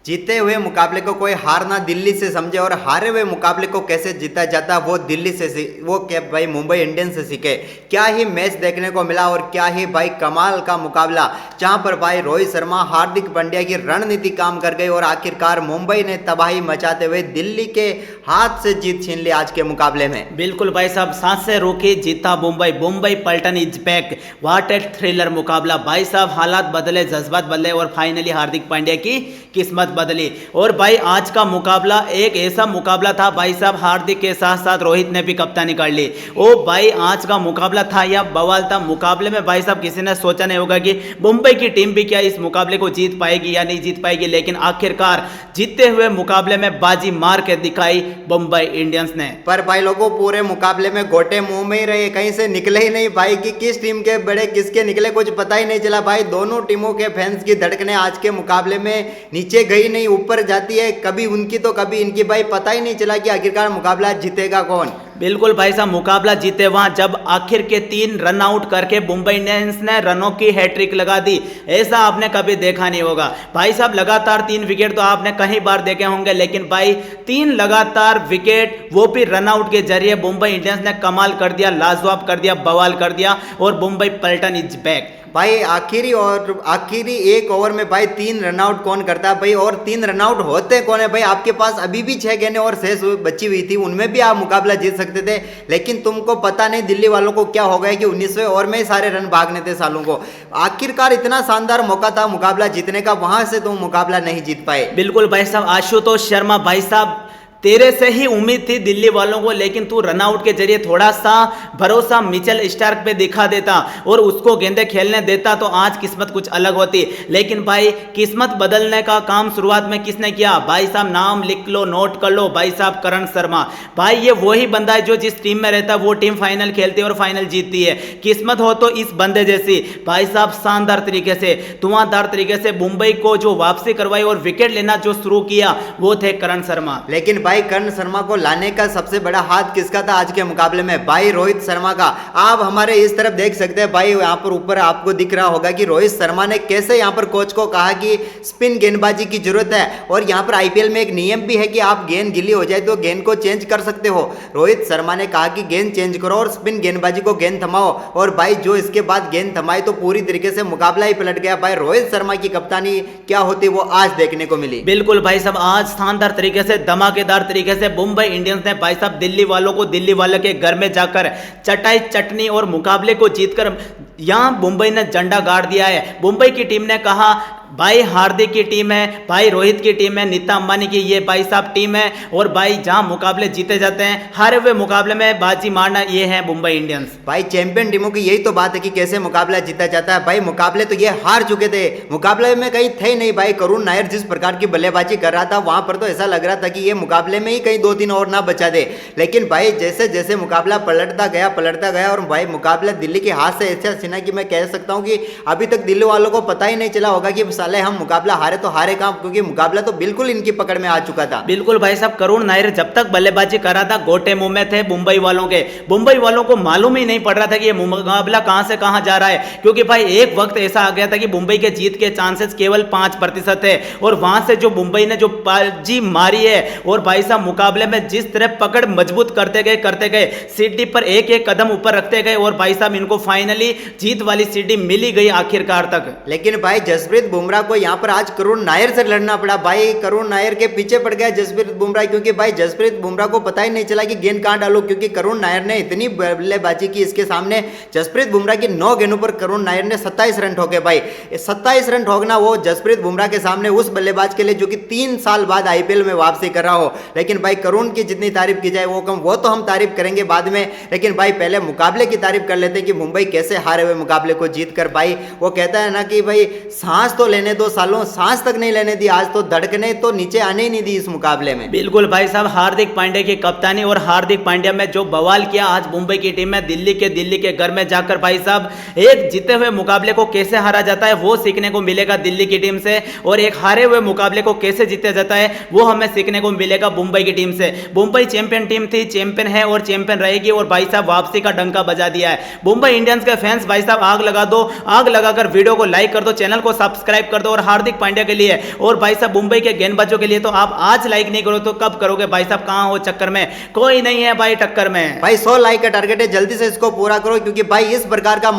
जीते हुए मुकाबले को कोई हारना दिल्ली से समझे और हारे हुए मुकाबले को कैसे जीता जाता वो दिल्ली से वो क्या भाई मुंबई इंडियंस से सीखे। क्या ही मैच देखने को मिला और क्या ही भाई कमाल का मुकाबला, जहां पर भाई रोहित शर्मा हार्दिक पांड्या की रणनीति काम कर गई और आखिरकार मुंबई ने तबाही मचाते हुए दिल्ली के हाथ से जीत छीन ली आज के मुकाबले में। बिल्कुल भाई साहब, सांस से रोकी जीता मुंबई, मुंबई पलटन is back. What a thriller मुकाबला भाई साहब, हालात बदले, जज्बात बदले और फाइनली हार्दिक पांड्या की किस्मत बदली। और भाई आज का मुकाबला एक ऐसा मुकाबला था भाई साहब, हार्दिक के साथ साथ रोहित ने भी कप्तानी कर ली। ओ भाई आज का मुकाबला था या बवाल था। मुकाबले में भाई साहब किसी ने सोचा नहीं होगा कि मुंबई की टीम भी क्या इस मुकाबले को जीत पाएगी या नहीं जीत पाएगी, लेकिन आखिरकार जीतते हुए मुकाबले में बाजी मार के दिखाई मुंबई इंडियंस ने। पर भाई लोगों पूरे मुकाबले में गोटे मुंह में ही रहे, कहीं से निकले ही नहीं भाई कि किस टीम के बड़े किसके निकले कुछ पता ही नहीं चला भाई। दोनों टीमों के फैंस की धड़कनें आज के मुकाबले में नीचे गई नहीं ऊपर जाती है, कभी उनकी तो कभी इनकी भाई, पता ही नहीं चला कि आखिरकार मुकाबला जीतेगा कौन। बिल्कुल भाई साहब, मुकाबला जीते वहां जब आखिर के 3 रन आउट करके मुंबई इंडियंस ने रनों की हैट्रिक लगा दी। ऐसा आपने कभी देखा नहीं होगा भाई साहब। लगातार 3 विकेट तो आपने कई बार देखे होंगे, लेकिन भाई 3 लगातार विकेट वो भी रन आउट के जरिए मुंबई इंडियंस ने कमाल कर दिया, लाजवाब कर दिया, बवाल कर दिया और मुंबई पलटन इज बैक। भाई आखिरी एक ओवर में भाई 3 रनआउट कौन करता है भाई, और 3 रनआउट होते कौन है भाई। आपके पास अभी भी 6 गेंदें और शेष बची हुई थी, उनमें भी आप मुकाबला जीत सकते थे, लेकिन तुमको पता नहीं दिल्ली वालों को क्या हो गया कि 19वें ओवर में ही सारे रन भागने थे सालों को। आखिरकार इतना शानदार मौका था मुकाबला जीतने का, वहां से तुम मुकाबला नहीं जीत पाए। बिल्कुल भाई साहब, आशुतोष शर्मा भाई साहब तेरे से ही उम्मीद थी दिल्ली वालों को, लेकिन तू रनआउट के जरिए थोड़ा सा भरोसा मिचेल स्टार्क पे दिखा देता और उसको गेंदे खेलने देता तो आज किस्मत कुछ अलग होती। लेकिन भाई किस्मत बदलने का काम शुरुआत में किसने किया भाई साहब, नाम लिख लो, नोट कर लो भाई साहब, करण शर्मा। भाई ये वही बंदा है जो जिस टीम में रहता है वो टीम फाइनल खेलती है और फाइनल जीतती है। किस्मत हो तो इस बंदे जैसी भाई साहब, शानदार तरीके से, धुआंधार तरीके से मुंबई को जो वापसी करवाई और विकेट लेना जो शुरू किया वो थे करण शर्मा। लेकिन भाई करण शर्मा को लाने का सबसे बड़ा हाथ किसका था आज के मुकाबले में भाई, रोहित शर्मा का। आप हमारे इस तरफ देख सकते हैं भाई, यहाँ पर ऊपर आपको दिख रहा होगा कि रोहित शर्मा ने कैसे यहाँ पर कोच को कहा कि स्पिन गेंदबाजी की जरूरत है, और यहाँ पर आईपीएल में एक नियम भी है कि आप गेंद गिली हो जाए तो गेंद को चेंज कर सकते हो। रोहित शर्मा ने कहा कि गेंद चेंज करो और स्पिन गेंदबाजी को गेंद थमाओ, और भाई जो इसके बाद गेंद थमाई तो पूरी तरीके से मुकाबला ही पलट गया। भाई रोहित शर्मा की कप्तानी क्या होती वो आज देखने को मिली। बिल्कुल भाई साहब, आज शानदार तरीके से, धमाकेदार तरीके से मुंबई इंडियंस ने भाई साहब दिल्ली वालों को, दिल्ली वालों के घर में जाकर चटाई चटनी और मुकाबले को जीतकर यहां मुंबई ने झंडा गाड़ दिया है। मुंबई की टीम ने कहा भाई हार्दिक की टीम है, भाई रोहित की टीम है, नीता अंबानी की ये भाई साहब टीम है, और भाई जहां मुकाबले जीते जाते हैं हारे हुए मुकाबले में बाजी मारना ये है मुंबई इंडियंस। भाई चैंपियन टीमों की यही तो बात है कि कैसे मुकाबला जीता जाता है। भाई मुकाबले तो ये हार चुके थे, मुकाबले में कहीं थे नहीं भाई। करुण नायर जिस प्रकार की बल्लेबाजी कर रहा था वहां पर तो ऐसा लग रहा था कि ये मुकाबले में ही कहीं 2-3 और ना बचा दे, लेकिन भाई जैसे जैसे मुकाबला पलटता गया और भाई मुकाबला दिल्ली के हाथ से ऐसा छिना कि मैं कह सकता हूं कि अभी तक दिल्ली वालों को पता ही नहीं चला होगा कि साले हम मुकाबला हारे तो हारे कहां, क्योंकि मुकाबला तो बिल्कुल इनकी पकड़ में आ चुका था। बिल्कुल भाई साहब, करुण नायर जब तक बल्लेबाजी कर रहा था गोटे मुंह में थे मुंबई वालों के। मुंबई वालों को मालूम ही नहीं पड़ रहा था कि ये मुकाबला कहां से कहां जा रहा है, क्योंकि भाई एक वक्त ऐसा आ गया था कि मुंबई के जीत के चांसेस केवल 5% थे, और वहां से जो मुंबई ने जो बाजी मारी है और भाई साहब मुकाबले में जिस तरह पकड़ मजबूत करते गए, सीढ़ी पर एक एक कदम ऊपर रखते गए, और भाई साहब इनको फाइनली जीत वाली सीढ़ी मिली गई आखिरकार तक। लेकिन भाई जसप्रीत बुमराह को यहाँ पर आज करुण नायर से लड़ना पड़ा। भाई करुण नायर के पीछे पड़ गया जसप्रीत बुमराह, क्योंकि भाई जसप्रीत बुमराह को पता ही नहीं चला कि गेंद कहां डालो, क्योंकि करुण नायर ने इतनी बल्लेबाजी की इसके सामने। जसप्रीत बुमराह की 9 गेंदों पर करुण नायर ने 27 रन ठोके। भाई 27 रन ठोकना वो जसप्रीत बुमराह के सामने उस बल्लेबाज के लिए जो कि 3 साल बाद आईपीएल में वापसी कर रहा हो। लेकिन भाई करुण की जितनी तारीफ की जाए वो कम, वो तो हम तारीफ करेंगे बाद में, लेकिन भाई पहले मुकाबले की तारीफ कर लेते हैं कि मुंबई कैसे हारे हुए मुकाबले को जीत कर। भाई वो कहता है ना कि भाई सांस तो लेने दो सालों, सांस तक नहीं लेने दी, आज तो धड़कने तो नीचे आने ही नहीं दी इस मुकाबले में। बिल्कुल भाई साहब, हार्दिक पांड्या की कप्तानी और हार्दिक पांड्या में जो बवाल किया आज मुंबई की टीम में, दिल्ली के घर में जाकर भाई साहब एक जीते हुए मुकाबले को कैसे हारा जाता है वो सीखने को मिलेगा दिल्ली की टीम से, और एक हारे हुए मुकाबले को कैसे जीता जाता है वो हमें सीखने को मिलेगा मुंबई की टीम से। मुंबई चैंपियन टीम थी, चैंपियन है और चैंपियन रहेगी, और भाई साहब वापसी का डंका बजा दिया है। मुंबई इंडियंस के फैंस भाई भाई साहब आग लगा दो, आग लगाकर वीडियो को लाइक कर दो, चैनल को सब्सक्राइब कर दो। और हार्दिक पांड्या के लिए और भाई साहब मुंबई के गेंदबाजों के लिए तो आप आज लाइक नहीं करो तो कब करोगे भाई साहब? कहां हो चक्कर में? कोई नहीं है भाई टक्कर में। भाई 100 लाइक का टारगेट है, जल्दी से इसको पूरा करो, क्योंकि भाई इस प्रकार का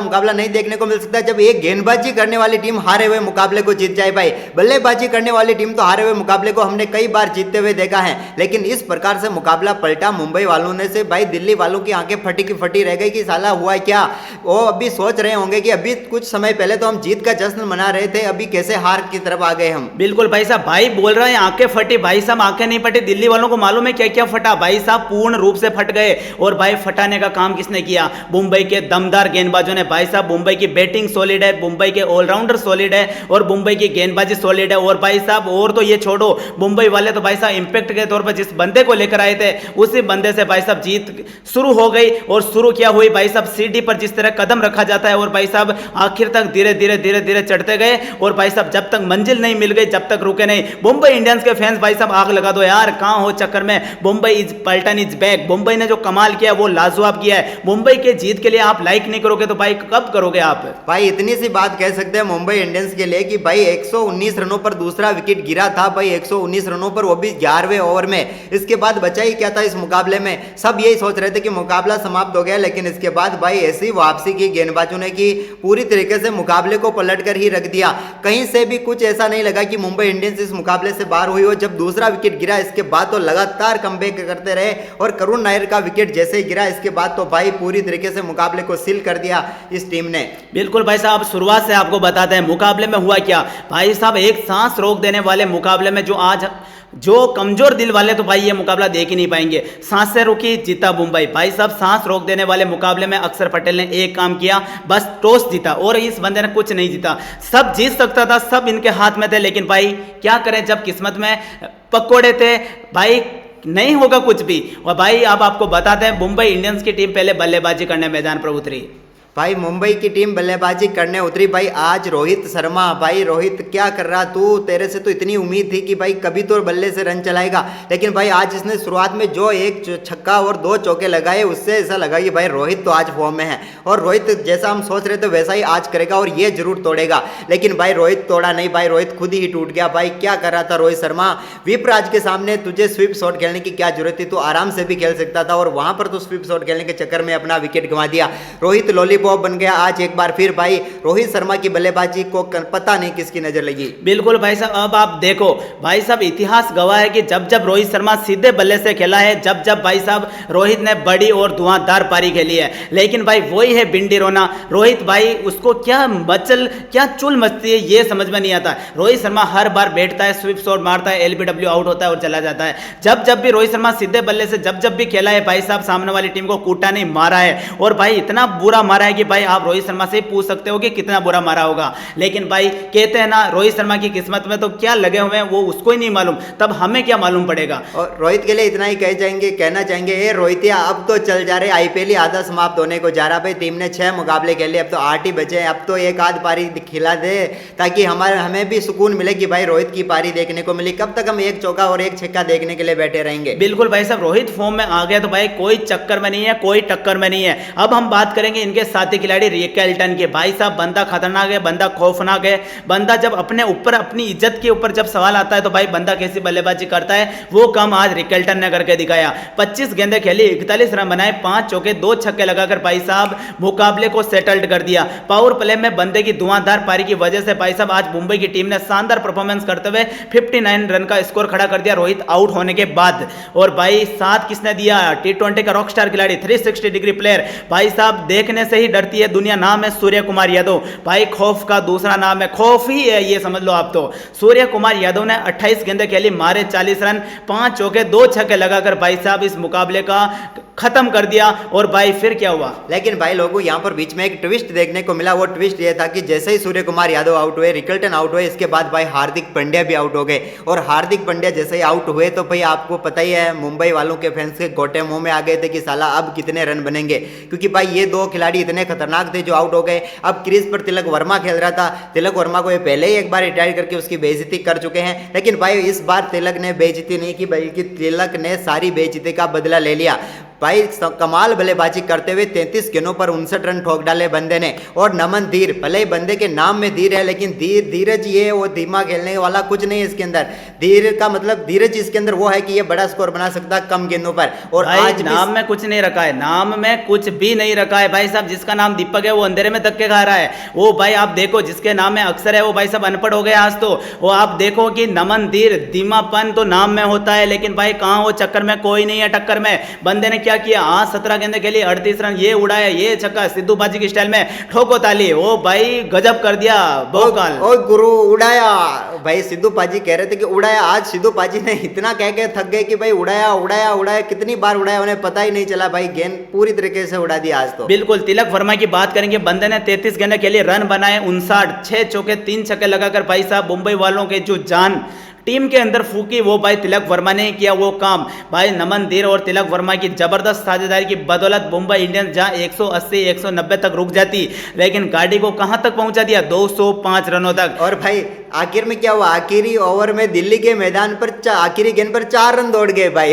मुकाबला नहीं देखने को मिल सकता जब एक गेंदबाजी करने वाली टीम हारे हुए मुकाबले को जीत जाए। भाई बल्लेबाजी करने वाली टीम तो हारे हुए मुकाबले को हमने कई बार जीतते हुए देखा है, लेकिन इस प्रकार से मुकाबला पलटा मुंबई वालों ने से भाई दिल्ली वालों की आंखें फटी की फटी रह गई कि साला हुआ क्या। वो अभी सोच रहे होंगे कि अभी कुछ समय पहले तो हम जीत का जश्न मना रहे थे, अभी कैसे हार की तरफ आ गए हम। बिल्कुल भाई साहब, भाई बोल रहे हैं आंखें फटी, भाई साहब आंखें नहीं फटी, दिल्ली वालों को मालूम है क्या क्या फटा। भाई साहब पूर्ण रूप से फट गए। और भाई फटाने का काम किसने किया? मुंबई के दमदार गेंदबाजों ने। भाई साहब मुंबई की बैटिंग सॉलिड है, मुंबई के ऑलराउंडर सॉलिड है और मुंबई की गेंदबाजी सॉलिड है। और भाई साहब और तो ये छोड़ो, मुंबई वाले तो भाई साहब इंपैक्ट के तौर पर जिस बंदे को लेकर आए थे उसी बंदे से भाई साहब जीत शुरू हो गई। और शुरू क्या हुई भाई साहब, सीढ़ी पर जिस तरह कदम रखा जाता है और भाई साहब आखिर तक धीरे धीरे धीरे धीरे चढ़ते गए। और भाई साहब जब तक मंजिल नहीं मिल गई जब तक रुके नहीं। मुंबई इंडियंस के फैंस भाई साहब आग लगा दो यार, कहां हो चक्कर में? मुंबई इज पलटन इज बैक। मुंबई ने जो कमाल किया वो लाजवाब किया है। मुंबई के जीत के लिए आप लाइक नहीं करोगे तो भाई कब करोगे आप? भाई इतनी सी बात कह सकते हैं मुंबई इंडियंस के लिए कि भाई 119 रनों पर दूसरा विकेट गिरा था। भाई 119 रनों पर, वो भी 11वें ओवर में। इसके बाद बचा ही क्या था इस मुकाबले में? सब यही सोच रहे थे कि मुकाबला समाप्त हो गया, लेकिन इसके बाद भाई ऐसी वापसी की गेंदबाजों ने कि पूरी तरीके से मुकाबले को पलट कर ही रख दिया। कहीं से भी कुछ ऐसा नहीं लगा कि मुंबई इंडियंस इस मुकाबले से बाहर हुई हो। जब दूसरा विकेट गिरा इसके बाद तो लगातार कमबैक करते रहे और करुण नायर का विकेट जैसे ही गिरा इसके बाद तो भाई पूरी तरीके से मुकाबले को सील कर दिया इस टीम ने। बिल्कुल भाई साहब, शुरुआत से आपको बताते हैं मुकाबले में हुआ क्या। भाई साहब एक सांस रोक देने वाले मुकाबले में जो कमजोर दिल वाले तो भाई ये मुकाबला देख ही नहीं पाएंगे। सांस से रुकी, जीता मुंबई। भाई साहब सांस रोक देने वाले मुकाबले में अक्षर पटेल ने एक काम किया, बस टॉस जीता और इस बंदे ने कुछ नहीं जीता। सब जीत सकता था, सब इनके हाथ में थे, लेकिन भाई क्या करें जब किस्मत में पकोड़े थे भाई नहीं होगा कुछ भी। और भाई अब आपको बताते हैं मुंबई इंडियंस की टीम पहले बल्लेबाजी करने मैदान पर उतरी। भाई मुंबई की टीम बल्लेबाजी करने उतरी। भाई आज रोहित शर्मा, भाई रोहित क्या कर रहा तू? तेरे से तो इतनी उम्मीद थी कि भाई कभी तो बल्ले से रन चलाएगा, लेकिन भाई आज इसने शुरुआत में जो एक छक्का और 2 चौके लगाए उससे ऐसा लगा कि भाई रोहित तो आज फॉर्म में है। और रोहित जैसा हम सोच रहे थे वैसा ही आज करेगा और ये जरूर तोड़ेगा, लेकिन भाई रोहित तोड़ा नहीं। भाई रोहित खुद ही टूट गया। भाई क्या कर रहा था रोहित शर्मा? विपराज के सामने तुझे स्वीप शॉट खेलने की क्या जरूरत थी? तू आराम से भी खेल सकता था और वहां पर तू स्वीप शॉट खेलने के चक्कर में अपना विकेट गंवा दिया। रोहित लॉलीपॉप बन गया आज एक बार फिर। भाई रोहित शर्मा की बल्लेबाजी को पता नहीं किसकी नजर लगी। बिल्कुल भाई साहब, अब आप देखो भाई साहब इतिहास गवाह है कि जब जब रोहित शर्मा सीधे बल्ले से खेला है, जब जब भाई साहब रोहित ने बड़ी और धुआंधार पारी खेली है। लेकिन भाई वही है बिंडी रोना। रोहित भाई उसको क्या चुल मचती है ये समझ में नहीं आता। रोहित शर्मा हर बार बैठता है, स्वीप शॉट मारता है, एलबीडब्ल्यू आउट होता है और चला जाता है। जब जब भी रोहित शर्मा सीधे बल्ले से जब जब भी खेला है भाई साहब सामने वाली टीम को कूटा नहीं, मारा है। और भाई इतना बुरा मारा है कि भाई आप रोहित शर्मा से पूछ सकते हो कि कितना बुरा मारा होगा। लेकिन भाई कहते हैं ना रोहित शर्मा की किस्मत में तो क्या लगे हुए हैं वो उसको ही नहीं मालूम, तब हमें क्या मालूम पड़ेगा। और रोहित के लिए इतना ही कहना चाहेंगे ए रोहितिया अब तो चल जा रहे, आईपीएल ही आधा समाप्त होने को जा रहा। भाई टीम ने 6 मुकाबले खेले, अब तो 8 ही बचे। अब तो एक आध पारी खिला दे ताकि हमें भी सुकून मिले कि भाई रोहित की पारी देखने को मिली। कब तक हम एक चौका और एक छक्का देखने के लिए बैठे रहेंगे? बिल्कुल भाई साहब, रोहित फॉर्म में आ गया तो भाई कोई चक्कर में नहीं है, कोई टक्कर में नहीं है। अब हम बात करेंगे इनके साथी खिलाड़ी रिकेल्टन के। भाई साहब बंदा खतरनाक है, बंदा खौफनाक है। बंदा जब अपने ऊपर अपनी इज्जत के ऊपर जब सवाल आता है तो भाई बंदा कैसी बल्लेबाजी करता है वो काम आज रिकेल्टन ने करके दिखाया। 25 गेंदें खेली, 41 रन बनाए, 5 चौके 2 छक्के लगाकर भाई साहब मुकाबले को सेटल्ड कर दिया। पावर प्ले में बंदे की धुआंधार पारी की वजह से भाई साहब आज मुंबई की टीम ने शानदार परफॉर्मेंस करते हुए 59 रन का स्कोर खड़ा कर दिया रोहित आउट होने के बाद। और भाई साथ किसने दिया? T20 का रॉकस्टार खिलाड़ी, 360 डिग्री प्लेयर। भाई साहब देखने से ही डरती है दुनिया, नाम है सूर्य कुमार यादव। भाई खौफ का दूसरा नाम है, खौफ ही है ये समझ लो आप तो। सूर्य कुमार यादव ने 28 गेंदें खेली, मारे 40 रन, 5 चौके 2 छक्के लगाकर भाई साहब इस मुकाबले का खत्म कर दिया। और भाई फिर क्या हुआ? लेकिन भाई लोगों यहाँ पर बीच में एक ट्विस्ट देखने को मिला। वो ट्विस्ट ये था कि जैसे ही सूर्य कुमार यादव आउट हुए, रिकल्टन आउट हुए, इसके बाद भाई हार्दिक पांड्या भी आउट हो गए। और हार्दिक पांड्या जैसे ही आउट हुए तो भाई आपको पता ही है मुंबई वालों के फैंस के गोटे मुंह में आ गए थे कि साला अब कितने रन बनेंगे, क्योंकि भाई ये 2 खिलाड़ी इतने खतरनाक थे जो आउट हो गए। अब क्रीज पर तिलक वर्मा खेल रहा था। तिलक वर्मा को ये पहले ही एक बार रिटायर करके उसकी बेइज्जती कर चुके हैं, लेकिन भाई इस बार तिलक ने बेइज्जती नहीं की बल्कि तिलक ने सारी बेइज्जती का बदला ले लिया। भाई कमाल बल्लेबाजी करते हुए 33 गेंदों पर 59 रन ठोक डाले बंदे ने। और नमन धीर, भले ही बंदे के नाम में धीर है, लेकिन धीरज ये वो धीमा खेलने वाला कुछ नहीं है इसके अंदर। धीर का मतलब धीरज इसके अंदर वो है कि ये बड़ा स्कोर बना सकता है कम गेंदों पर। और भाई आज नाम में कुछ नहीं रखा है, नाम में कुछ भी नहीं रखा है भाई साहब। जिसका नाम दीपक है वो अंधेरे में धक्के खा रहा है। वो भाई आप देखो जिसके नाम में अक्षर है वो भाई साहब अनपढ़ हो गए आज तो। वो आप देखो कि नमन धीर, धीमापन तो नाम में होता है, लेकिन भाई कहाँ वो चक्कर में कोई नहीं है टक्कर में। बंदे ने क्या किया, आज 17 गेंदे खेली, 38 रन, ये उड़ाया, ये छक्का, सिद्धू बाजी की स्टाइल में ठोको ताली। ओ भाई गजब कर दिया भोकाल। ओ गुरु उड़ाया। भाई सिद्धू पाजी कह रहे थे कि उड़ाया। आज सिद्धू पाजी ने इतना कह के थक गए कि भाई उड़ाया उड़ाया उड़ाया, कितनी बार उड़ाया उन्हें पता ही नहीं चला। भाई गेंद पूरी तरीके से उड़ा दिया आज तो। बिल्कुल तिलक वर्मा की बात करेंगे, बंदे ने 33 गेंदे खेली, रन बनाए 59, 6 चौके 3 छक्के लगाकर भाई साहब मुंबई वालों के जो जान टीम के अंदर फूकी वो भाई तिलक वर्मा ने किया वो काम। भाई नमन धीर और तिलक वर्मा की जबरदस्त साझेदारी की बदौलत मुंबई इंडियंस जहां 180 190 तक रुक जाती, लेकिन गाड़ी को कहां तक पहुंचा दिया, 205 रनों तक। और भाई आखिर में क्या हुआ, आखिरी ओवर में दिल्ली के मैदान पर आखिरी गेंद पर 4 रन दौड़ गए भाई।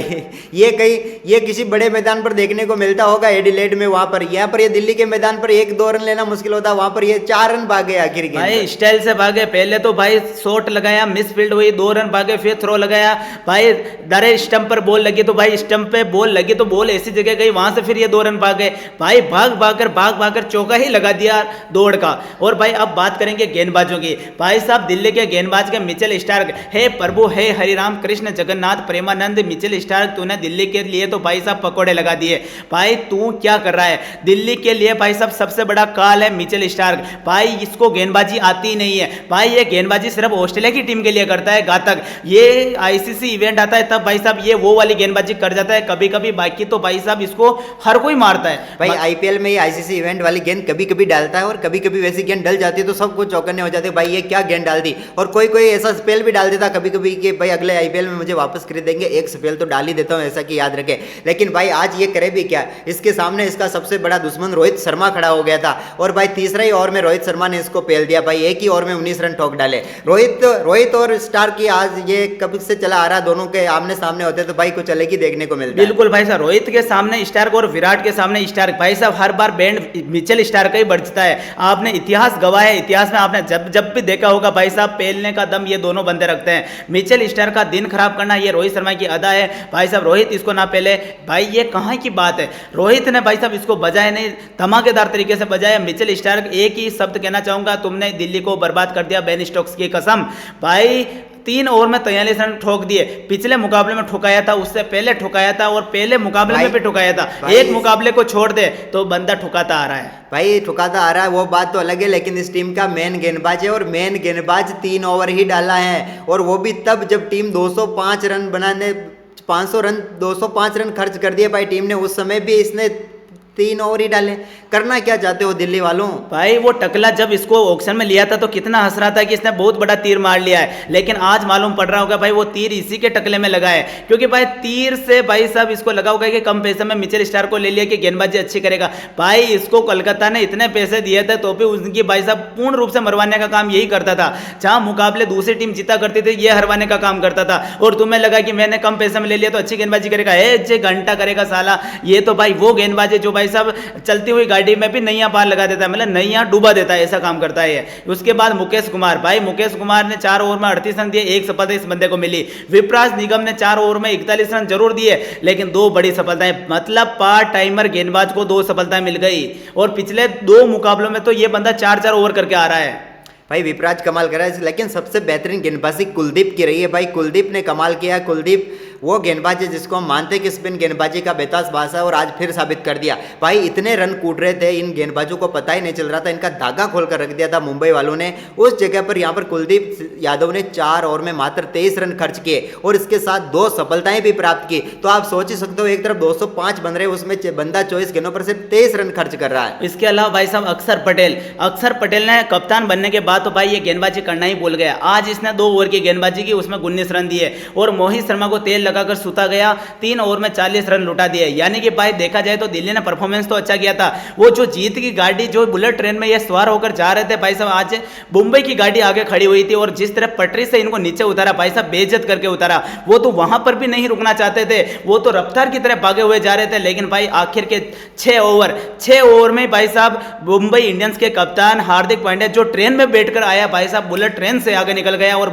ये किसी बड़े मैदान पर देखने को मिलता होगा, एडिलेड में, वहां पर। यहाँ पर ये दिल्ली के मैदान पर 1-2 रन लेना मुश्किल होता, वहां पर ये 4 रन भागे आखिरी गेंद भाई स्टाइल से भागे। पहले तो भाई शॉट लगाया, मिस फील्ड हुई, 2 रन भागे, फिर थ्रो लगाया। भाई डायरेक्ट स्टंप पर बॉल लगी तो भाई स्टंप पे बॉल लगी तो बॉल ऐसी जगह गई, वहां से फिर ये 2 रन भागे। भाई भाग भाग कर चौका ही लगा दिया दौड़ का। और भाई अब बात करेंगे गेंदबाजों की। भाई साहब दिल्ली के गेंदबाज के मिचेल स्टार्क, हे प्रभु हे हरिराम कृष्ण जगन्नाथ प्रेमानंद, मिचेल स्टार्क तूने दिल्ली के लिए तो भाई साहब पकौड़े लगा दिए। भाई तू क्या कर रहा है दिल्ली के लिए? भाई साहब सबसे बड़ा काल है मिचेल स्टार्क। भाई इसको गेंदबाजी आती ही नहीं है। भाई ये गेंदबाजी सिर्फ ऑस्ट्रेलिया की टीम के लिए करता है, घातक। ये आईसीसी इवेंट आता है तब भाई साहब ये वो वाली गेंदबाजी कर जाता है कभी कभी, बाकी तो भाई साहब इसको हर कोई मारता है। भाई आईपीएल में ये आईसीसी इवेंट वाली गेंद कभी कभी डालता है, और कभी कभी वैसी गेंद डल जाती है तो सब कुछ चौकन्ने हो जाते हैं, भाई ये क्या गेंद डाल दी। और कोई कोई ऐसा स्पेल भी डाल देता कभी कभी कि भाई अगले आईपीएल में मुझे वापस खरीदेंगे, एक स्पेल तो डाल ही देता हूँ, ऐसा कि याद रखे। लेकिन भाई आज ये करे भी क्या, इसके सामने इसका सबसे बड़ा दुश्मन रोहित शर्मा खड़ा हो गया था, और भाई तीसरा ही ओवर में रोहित शर्मा ने इसको पेल दिया। भाई एक ही ओवर में 19 रन ठोक डाले। रोहित और स्टार्क की आज ये कब से चला आ रहा, दोनों के आमने सामने होते तो भाई कुछ अलग ही देखने को मिलता है। बिल्कुल भाई साहब, रोहित के सामने स्टार्क और विराट के सामने स्टार्क, भाई साहब हर बार बैंड मिचेल स्टार्क का ही बढ़ता है। आपने इतिहास गवाह है, इतिहास में आपने जब भी देखा होगा भाई साहब पेलने का दम ये दोनों बंदे रखते हैं। मिचेल स्टार्क का दिन खराब करना ये रोहित शर्मा की अदा है। भाई साहब रोहित इसको ना पहले, भाई ये कहाँ की बात है। रोहित ने भाई साहब इसको बजाया नहीं, धमाकेदार तरीके से बजाया। मिचेल स्टार्क एक ही शब्द कहना चाहूंगा, तुमने दिल्ली को बर्बाद कर दिया बेन स्टोक्स की कसम। भाई 3 ओवर में 43 रन ठोक दिए। पिछले मुकाबले में ठुकाया था, उससे पहले ठुकाया था, और पहले मुकाबले में भी ठुकाया था। एक मुकाबले को छोड़ दे तो बंदा ठुकाता आ रहा है। भाई ठुकाता आ रहा है वो बात तो अलग है, लेकिन इस टीम का मेन गेंदबाज है, और मेन गेंदबाज 3 ओवर ही डाला है, और वो भी तब जब टीम 205 रन बनाने 205 रन खर्च कर दिए भाई टीम ने, उस समय भी इसने 3 ओवर ही डाले। करना क्या चाहते हो दिल्ली वालों? भाई वो टकला जब इसको ऑक्शन में लिया था तो कितना हंस रहा था कि इसने बहुत बड़ा तीर मार लिया है, लेकिन आज मालूम पड़ रहा होगा भाई वो तीर इसी के टकले में लगा है, क्योंकि भाई तीर से भाई साहब इसको लगा होगा कि कम पैसे में मिचेल स्टार्क को ले लिया कि गेंदबाजी अच्छी करेगा। भाई इसको कोलकाता ने इतने पैसे दिए थे तो भी उनकी भाई साहब पूर्ण रूप से मरवाने का काम यही करता था। जहां मुकाबले दूसरी टीम जीता करती थी ये हरवाने का काम करता था, और तुम्हें लगा कि मैंने कम पैसे में ले लिया तो अच्छी गेंदबाजी करेगा, घंटा करेगा साला। ये तो भाई वो गेंदबाजी जो भाई साहब चलती हुई गाड़ी में भी नैया पार लगा देता है, मतलब नैया डूबा देता है, ऐसा काम करता है। उसके बाद मुकेश कुमार, भाई मुकेश कुमार ने 4 ओवर में 38 रन दिए, एक सफलता इस बंदे को मिली। विपराज निगम ने 4 ओवर में 41 रन जरूर दिए, लेकिन 2 बड़ी सफलताएं, मतलब पार्ट टाइमर गेंदबाज को 2 सफलताएं मिल गई, और पिछले 2 मुकाबलों में तो ये बंदा 4-4 ओवर करके आ रहा है। भाई विपराज कमाल कर रहा है, लेकिन सबसे बेहतरीन गेंदबाजी कुलदीप की रही है। भाई कुलदीप ने कमाल किया। कुलदीप वो गेंदबाज है जिसको हम मानते हैं कि स्पिन गेंदबाजी का बेताज बादशाह है, और आज फिर साबित कर दिया। भाई इतने रन कूट रहे थे इन गेंदबाजों को, पता ही नहीं चल रहा था, इनका धागा खोल कर रख दिया था मुंबई वालों ने। उस जगह पर यहाँ पर कुलदीप यादव ने 4 ओवर में मात्र 23 रन खर्च किए, और इसके साथ 2 सफलताएं भी प्राप्त की। तो आप सोच ही सकते हो, एक तरफ 205 बन रहे, उसमें बंदा 24 गेंदों पर सिर्फ 23 रन खर्च कर रहा है। इसके अलावा भाई साहब अक्षर पटेल ने कप्तान बनने के बाद तो भाई ये गेंदबाजी करना ही भूल गया। आज इसने 2 ओवर की गेंदबाजी की, उसमें 19 रन दिए, और मोहित शर्मा को तेल लगाकर सुता गया, 3 ओवर में 40 रन लुटा दिए। यानी कि भाई देखा जाए तो दिल्ली ने परफॉर्मेंस तो अच्छा किया था। वो जो जीत की गाड़ी जो बुलेट ट्रेन में ये सवार होकर जा रहे थे भाई साहब, आज मुंबई की गाड़ी आगे खड़ी हुई थी और जिस तरह पटरी से इनको नीचे उतारा भाई साहब, बेइज्जत करके उतारा। वो तो वहां पर भी नहीं रुकना चाहते थे, वो तो रफ्तार की तरह भागे हुए जा रहे थे। लेकिन भाई आखिर के 6 ओवर में भाई साहब मुंबई इंडियंस के कप्तान हार्दिक पांड्या जो ट्रेन में बैठकर आया भाई साहब, बुलेट ट्रेन से आगे निकल गया और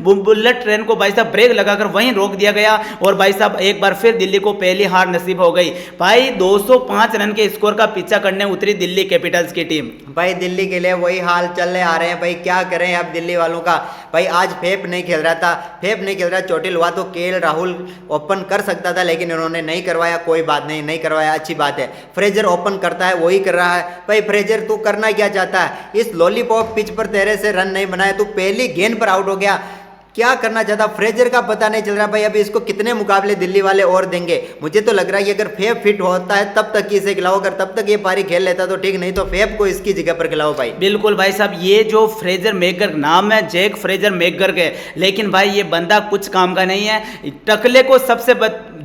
बुलेट ट्रेन को भाई साहब ब्रेक लगाकर वहीं रोक दिया गया और भाई साहब एक बार फिर दिल्ली को पहली हार नसीब हो गई। भाई 205 रन के स्कोर का पीछा करने उतरी दिल्ली कैपिटल्स की टीम। भाई दिल्ली के लिए वही हाल चलने आ रहे हैं भाई, क्या करें अब दिल्ली वालों का। भाई आज फेफ नहीं खेल रहा था, फेफ नहीं खेल रहा, चोटिल हुआ तो केएल राहुल ओपन कर सकता था लेकिन इन्होंने नहीं करवाया। कोई बात नहीं, नहीं करवाया, अच्छी बात है। फ्रेजर ओपन करता है, वही कर रहा है। भाई फ्रेजर तू करना क्या चाहता है? इस लॉलीपॉप पिच पर तेरे से रन नहीं बनाया, तू पहली गेंद पर आउट हो गया। क्या करना चाहता फ्रेजर का पता नहीं चल रहा भाई। अभी इसको कितने मुकाबले दिल्ली वाले और देंगे? मुझे तो लग रहा है कि अगर फेफ फिट होता है तब तक इसे खिलाओ, अगर तब तक ये पारी खेल लेता तो ठीक, नहीं तो फेफ को इसकी जगह पर खिलाओ भाई। बिल्कुल भाई साहब, ये जो फ्रेजर मैकगर नाम है, जैक फ्रेजर मैकगर के, लेकिन भाई ये बंदा कुछ काम का नहीं है। टकले को सबसे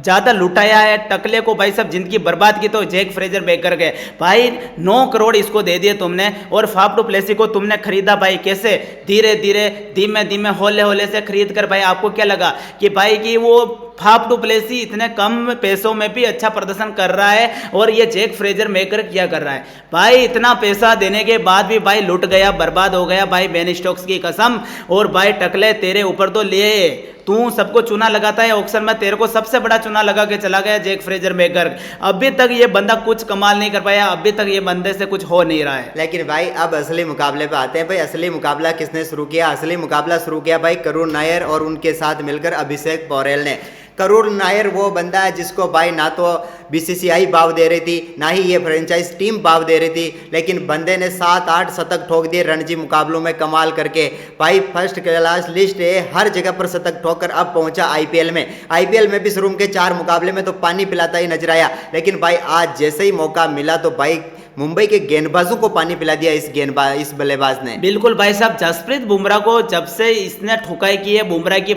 ज्यादा लुटाया है, टकले को भाई साहब जिंदगी बर्बाद की तो जैक फ्रेजर मैकगर के। भाई 9 करोड़ इसको दे दिए तुमने और फाफ डू प्लेसी को तुमने खरीदा भाई कैसे? धीरे धीरे धीमे धीमे होले होले से खरीद कर। भाई आपको क्या लगा कि भाई कि वो फाफ डू प्लेसी इतने कम पैसों में भी अच्छा प्रदर्शन कर रहा है और ये जैक फ्रेजर मैकगर क्या कर रहा है? भाई इतना पैसा देने के बाद भी भाई लुट गया, बर्बाद हो गया भाई, बेन स्टोक्स की कसम। और भाई टकले तेरे ऊपर तो लिए, तू सबको चुना लगाता है ऑक्शन में, तेरे को सबसे बड़ा चुना लगा के चला गया जैक फ्रेजर मैकगर। अभी तक ये बंदा कुछ कमाल नहीं कर पाया, अभी तक ये बंदे से कुछ हो नहीं रहा है। लेकिन भाई अब असली मुकाबले पे आते हैं। भाई असली मुकाबला किसने शुरू किया? असली मुकाबला शुरू किया भाई करुण नायर और उनके साथ मिलकर अभिषेक पौरेल ने। करुण नायर वो बंदा है जिसको भाई ना तो बीसीसीआई भाव दे रही थी, ना ही ये फ्रेंचाइज टीम भाव दे रही थी, लेकिन बंदे ने 7-8 शतक ठोक दिए रणजी मुकाबलों में कमाल करके। भाई फर्स्ट क्लास लिस्ट है, हर जगह पर शतक ठोकर अब पहुंचा आईपीएल में। आईपीएल में भी शुरू के 4 मुकाबले में तो पानी पिलाता ही नजर आया, लेकिन भाई आज जैसे ही मौका मिला तो भाई मुंबई के गेंदबाजों को पानी पिला दिया इस बल्लेबाज ने। बिल्कुल भाई साहब, जसप्रीत बुमराह को जब से इसने ठुकाई की है, बुमराह की